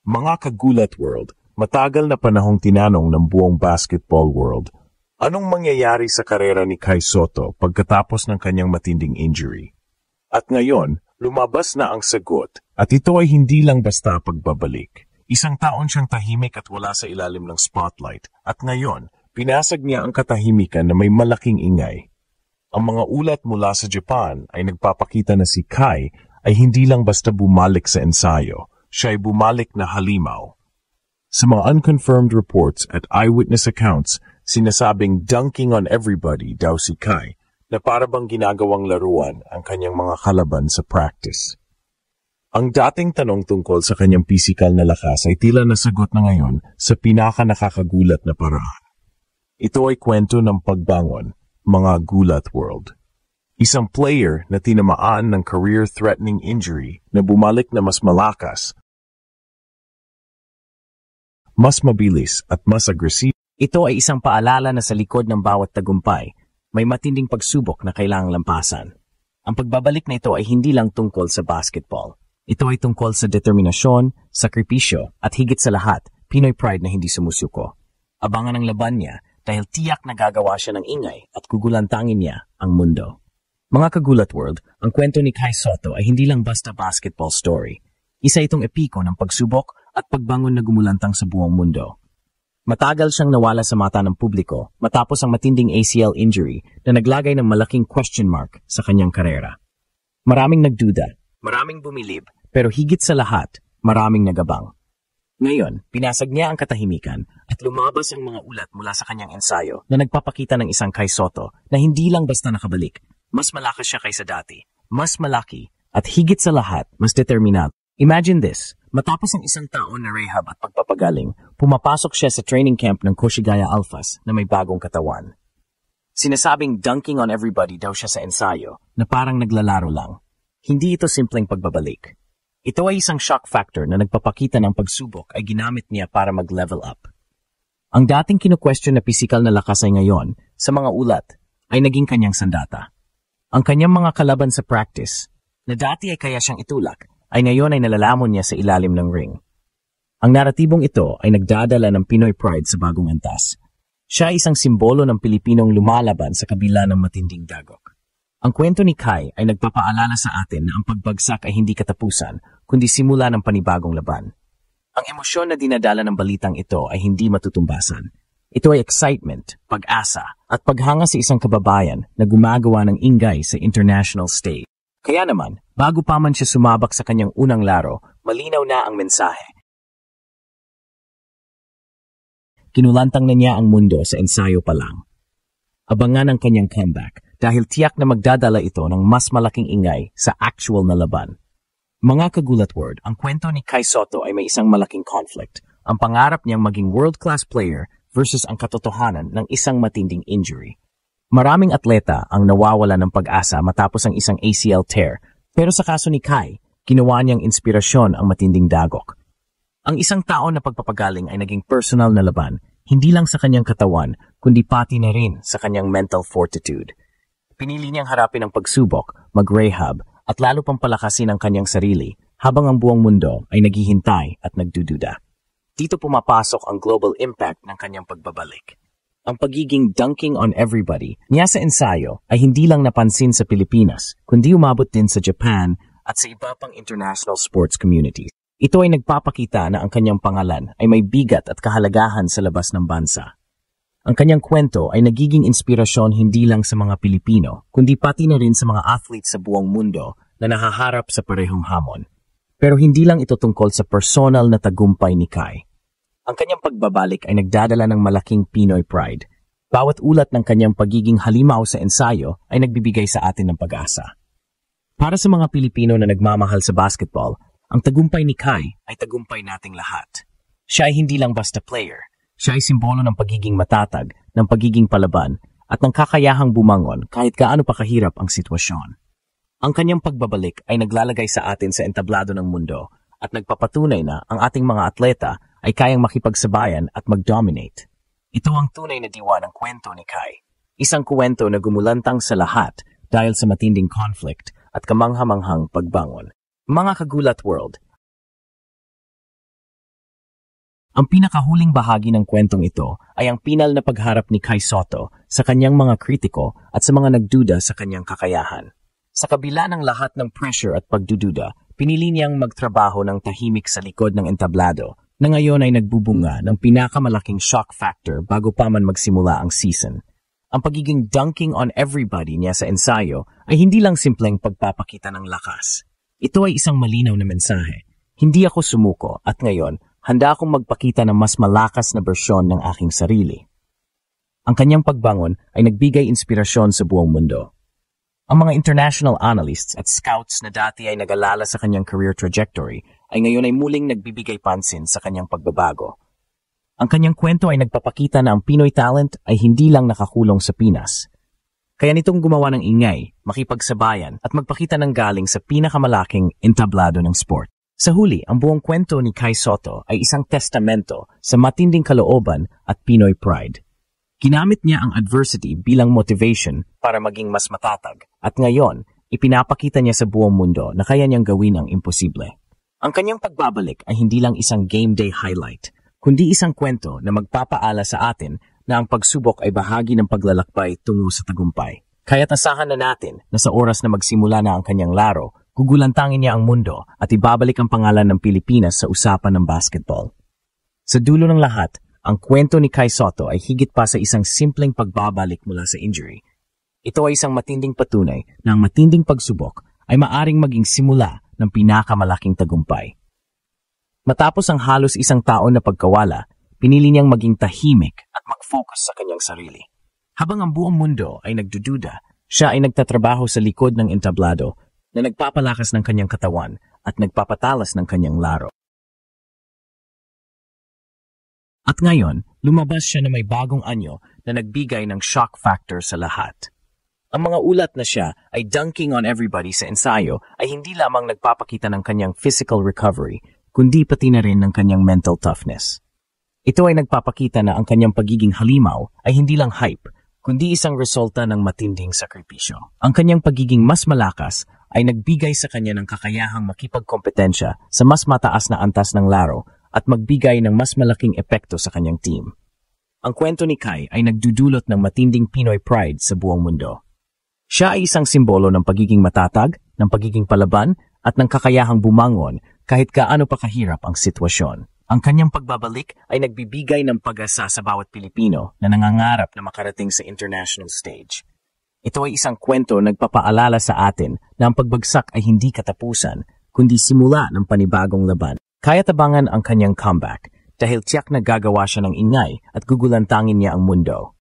Mga kagulat world, matagal na panahong tinanong ng buong basketball world, anong mangyayari sa karera ni Kai Sotto pagkatapos ng kanyang matinding injury? At ngayon, lumabas na ang sagot, at ito ay hindi lang basta pagbabalik. Isang taon siyang tahimik at wala sa ilalim ng spotlight, at ngayon, pinasag niya ang katahimikan na may malaking ingay. Ang mga ulat mula sa Japan ay nagpapakita na si Kai ay hindi lang basta bumalik sa ensayo, siya ay bumalik na halimaw. Sa mga unconfirmed reports at eyewitness accounts, sinasabing dunking on everybody daw si Kai na para bang ginagawang laruan ang kanyang mga kalaban sa practice. Ang dating tanong tungkol sa kanyang pisikal na lakas ay tila nasagot na ngayon sa pinaka-nakakagulat na paraan. Ito ay kwento ng pagbangon, mga gulat world. Isang player na tinamaan ng career-threatening injury na bumalik na mas malakas, mas mabilis at mas aggressive. Ito ay isang paalala na sa likod ng bawat tagumpay, may matinding pagsubok na kailangang lampasan. Ang pagbabalik na ito ay hindi lang tungkol sa basketball. Ito ay tungkol sa determinasyon, sakripisyo, at higit sa lahat, Pinoy pride na hindi sumusuko. Abangan ang laban niya dahil tiyak na gagawa siya ng ingay at gugulantangin niya ang mundo. Mga kagulat world, ang kwento ni Kai Sotto ay hindi lang basta basketball story. Isa itong epiko ng pagsubok at pagbangon na gumulantang sa buong mundo. Matagal siyang nawala sa mata ng publiko matapos ang matinding ACL injury na naglagay ng malaking question mark sa kanyang karera. Maraming nagduda, maraming bumilib, pero higit sa lahat, maraming nagabang. Ngayon, pinasag niya ang katahimikan at lumabas ang mga ulat mula sa kanyang ensayo na nagpapakita ng isang Kai Sotto na hindi lang basta nakabalik. Mas malakas siya kaysa dati, mas malaki, at higit sa lahat, mas determinado. Imagine this, matapos ang isang taon na rehab at pagpapagaling, pumapasok siya sa training camp ng Koshigaya Alphas na may bagong katawan. Sinasabing dunking on everybody daw siya sa ensayo na parang naglalaro lang. Hindi ito simpleng pagbabalik. Ito ay isang shock factor na nagpapakita ng pagsubok ay ginamit niya para mag-level up. Ang dating kinu-question na pisikal na lakas ay ngayon, sa mga ulat, ay naging kanyang sandata. Ang kanyang mga kalaban sa practice, na dati ay kaya siyang itulak, ay ngayon ay nalalamon niya sa ilalim ng ring. Ang naratibong ito ay nagdadala ng Pinoy pride sa bagong antas. Siya ay isang simbolo ng Pilipinong lumalaban sa kabila ng matinding dagok. Ang kwento ni Kai ay nagpapaalala sa atin na ang pagbagsak ay hindi katapusan, kundi simula ng panibagong laban. Ang emosyon na dinadala ng balitang ito ay hindi matutumbasan. Ito ay excitement, pag-asa, at paghanga sa isang kababayan na gumagawa ng ingay sa international stage. Kaya naman, bago pa man siya sumabak sa kanyang unang laro, malinaw na ang mensahe. Kinulantang na niya ang mundo sa ensayo pa lang. Abangan ang kanyang comeback dahil tiyak na magdadala ito ng mas malaking ingay sa actual na laban. Mga kagulat word, ang kwento ni Kai Sotto ay may isang malaking conflict. Ang pangarap niyang maging world-class player versus ang katotohanan ng isang matinding injury. Maraming atleta ang nawawala ng pag-asa matapos ang isang ACL tear, pero sa kaso ni Kai, ginawa niyang inspirasyon ang matinding dagok. Ang isang tao na pagpapagaling ay naging personal na laban, hindi lang sa kanyang katawan, kundi pati na rin sa kanyang mental fortitude. Pinili niyang harapin ang pagsubok, mag-rehab, at lalo pang palakasin ang kanyang sarili habang ang buong mundo ay naghihintay at nagdududa. Dito pumapasok ang global impact ng kanyang pagbabalik. Ang pagiging dunking on everybody niya sa ensayo ay hindi lang napansin sa Pilipinas, kundi umabot din sa Japan at sa iba pang international sports communities. Ito ay nagpapakita na ang kanyang pangalan ay may bigat at kahalagahan sa labas ng bansa. Ang kanyang kwento ay nagiging inspirasyon hindi lang sa mga Pilipino, kundi pati na rin sa mga athletes sa buong mundo na nahaharap sa parehong hamon. Pero hindi lang ito tungkol sa personal na tagumpay ni Kai. Ang kanyang pagbabalik ay nagdadala ng malaking Pinoy pride. Bawat ulat ng kanyang pagiging halimaw sa ensayo ay nagbibigay sa atin ng pag-asa. Para sa mga Pilipino na nagmamahal sa basketball, ang tagumpay ni Kai ay tagumpay nating lahat. Siya ay hindi lang basta player. Siya ay simbolo ng pagiging matatag, ng pagiging palaban, at ng kakayahang bumangon kahit gaano pa kahirap ang sitwasyon. Ang kanyang pagbabalik ay naglalagay sa atin sa entablado ng mundo at nagpapatunay na ang ating mga atleta ay kayang makipagsabayan at mag-dominate. Ito ang tunay na diwa ng kwento ni Kai. Isang kwento na gumulantang sa lahat dahil sa matinding conflict at kamanghamanghang pagbangon. Mga kagulat world, Ang pinakahuling bahagi ng kwentong ito ay ang pinal na pagharap ni Kai Sotto sa kanyang mga kritiko at sa mga nagduda sa kanyang kakayahan. Sa kabila ng lahat ng pressure at pagdududa, pinili niyang magtrabaho ng tahimik sa likod ng entablado na ngayon ay nagbubunga ng pinakamalaking shock factor bago pa man magsimula ang season. Ang pagiging dunking on everybody niya sa ensayo ay hindi lang simpleng pagpapakita ng lakas. Ito ay isang malinaw na mensahe. Hindi ako sumuko at ngayon, handa akong magpakita ng mas malakas na bersyon ng aking sarili. Ang kanyang pagbangon ay nagbigay inspirasyon sa buong mundo. Ang mga international analysts at scouts na dati ay nag-alala sa kanyang career trajectory ay ngayon ay muling nagbibigay pansin sa kanyang pagbabago. Ang kanyang kwento ay nagpapakita na ang Pinoy talent ay hindi lang nakakulong sa Pinas. Kaya nitong gumawa ng ingay, makipagsabayan at magpakita ng galing sa pinakamalaking entablado ng sport. Sa huli, ang buong kwento ni Kai Sotto ay isang testamento sa matinding kalooban at Pinoy pride. Ginamit niya ang adversity bilang motivation para maging mas matatag at ngayon, ipinapakita niya sa buong mundo na kaya niyang gawin ang imposible. Ang kanyang pagbabalik ay hindi lang isang game day highlight, kundi isang kwento na magpapaala sa atin na ang pagsubok ay bahagi ng paglalakbay tungo sa tagumpay. Kaya't asahan na natin na sa oras na magsimula na ang kanyang laro, gugulantangin niya ang mundo at ibabalik ang pangalan ng Pilipinas sa usapan ng basketball. Sa dulo ng lahat, ang kwento ni Kai Sotto ay higit pa sa isang simpleng pagbabalik mula sa injury. Ito ay isang matinding patunay na ang matinding pagsubok ay maaring maging simula ng pinakamalaking tagumpay. Matapos ang halos isang taon na pagkawala, pinili niyang maging tahimik at mag-focus sa kanyang sarili. Habang ang buong mundo ay nagdududa, siya ay nagtatrabaho sa likod ng entablado na nagpapalakas ng kanyang katawan at nagpapatalas ng kanyang laro. At ngayon, lumabas siya na may bagong anyo na nagbigay ng shock factor sa lahat. Ang mga ulat na siya ay dunking on everybody sa ensayo ay hindi lamang nagpapakita ng kanyang physical recovery, kundi pati na rin ng kanyang mental toughness. Ito ay nagpapakita na ang kanyang pagiging halimaw ay hindi lang hype, kundi isang resulta ng matinding sakripisyo. Ang kanyang pagiging mas malakas ay nagbigay sa kanya ng kakayahang makipagkompetensya sa mas mataas na antas ng laro at magbigay ng mas malaking epekto sa kanyang team. Ang kwento ni Kai ay nagdudulot ng matinding Pinoy pride sa buong mundo. Siya ay isang simbolo ng pagiging matatag, ng pagiging palaban, at ng kakayahang bumangon kahit gaano pa kahirap ang sitwasyon. Ang kanyang pagbabalik ay nagbibigay ng pag-asa sa bawat Pilipino na nangangarap na makarating sa international stage. Ito ay isang kwento nagpapaalala sa atin na ang pagbagsak ay hindi katapusan, kundi simula ng panibagong laban. Kaya tabangan ang kanyang comeback dahil tiyak na gagawa siya ng ingay at gugulantangin niya ang mundo.